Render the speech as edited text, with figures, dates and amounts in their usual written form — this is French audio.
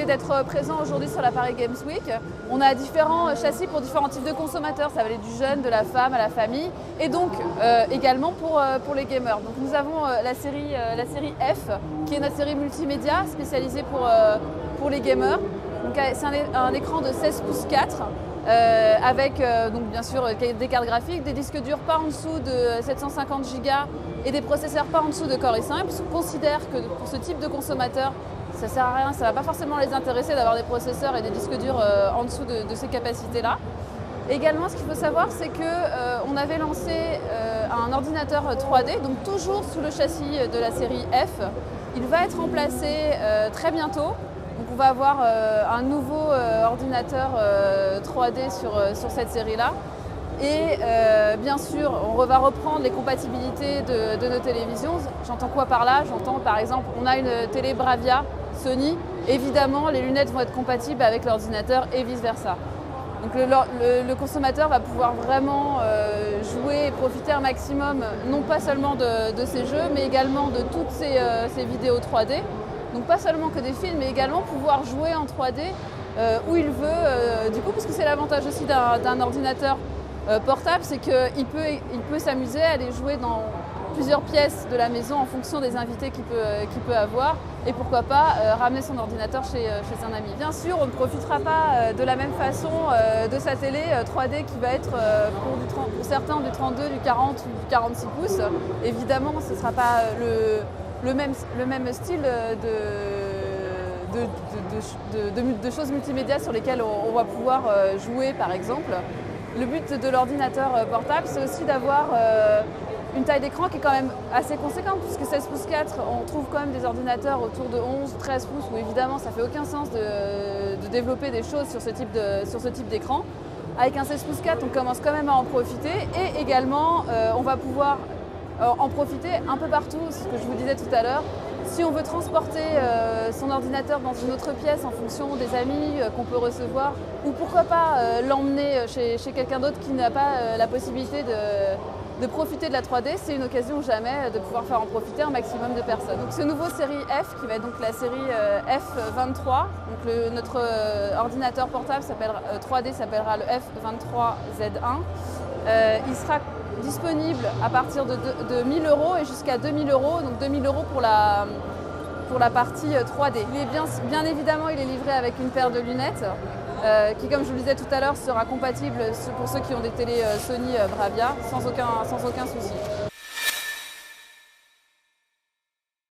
d'être présent aujourd'hui sur la Paris Games Week. On a différents châssis pour différents types de consommateurs. Ça va aller du jeune, de la femme à la famille et donc également pour les gamers. Donc nous avons la série F qui est notre série multimédia spécialisée pour les gamers. C'est un écran de 16 pouces 4 avec donc bien sûr des cartes graphiques, des disques durs pas en dessous de 750 Go et des processeurs pas en dessous de Core i5. Parce qu'on considère que pour ce type de consommateur, ça ne sert à rien, ça ne va pas forcément les intéresser d'avoir des processeurs et des disques durs en dessous de ces capacités-là. Également, ce qu'il faut savoir, c'est qu'on avait lancé un ordinateur 3D, donc toujours sous le châssis de la série F. Il va être remplacé très bientôt. Donc on va avoir un nouveau ordinateur 3D sur cette série-là. Et bien sûr, on va reprendre les compatibilités de nos télévisions. J'entends quoi par là? J'entends par exemple, on a une télé Bravia Sony. Évidemment, les lunettes vont être compatibles avec l'ordinateur et vice-versa. Donc le consommateur va pouvoir vraiment jouer et profiter un maximum, non pas seulement de ces jeux, mais également de toutes ces vidéos 3D. Donc pas seulement que des films, mais également pouvoir jouer en 3D où il veut. Du coup, parce que c'est l'avantage aussi d'un ordinateur portable, c'est qu'il peut s'amuser à aller jouer dans plusieurs pièces de la maison en fonction des invités qu'il peut avoir et pourquoi pas ramener son ordinateur chez un ami. Bien sûr, on ne profitera pas de la même façon de sa télé 3D qui va être pour certains du 32, du 40 ou du 46 pouces. Évidemment, ce ne sera pas le même style de choses multimédia sur lesquelles on va pouvoir jouer par exemple. Le but de l'ordinateur portable, c'est aussi d'avoir une taille d'écran qui est quand même assez conséquente, puisque 16 pouces 4, on trouve quand même des ordinateurs autour de 11, 13 pouces, où évidemment ça fait aucun sens de développer des choses sur ce type d'écran. Avec un 16 pouces 4, on commence quand même à en profiter, et également on va pouvoir en profiter un peu partout, c'est ce que je vous disais tout à l'heure. Si on veut transporter son ordinateur dans une autre pièce en fonction des amis qu'on peut recevoir, ou pourquoi pas l'emmener chez quelqu'un d'autre qui n'a pas la possibilité de profiter de la 3D, c'est une occasion ou jamais de pouvoir faire en profiter un maximum de personnes. Donc ce nouveau série F, qui va être donc la série F23, donc notre ordinateur portable 3D s'appellera le F23Z1. Il sera disponible à partir de 1 000 € et jusqu'à 2 000 €, donc 2 000 € pour la partie 3D. Il est bien évidemment, il est livré avec une paire de lunettes qui, comme je vous le disais tout à l'heure, sera compatible pour ceux qui ont des télé Sony Bravia sans aucun souci.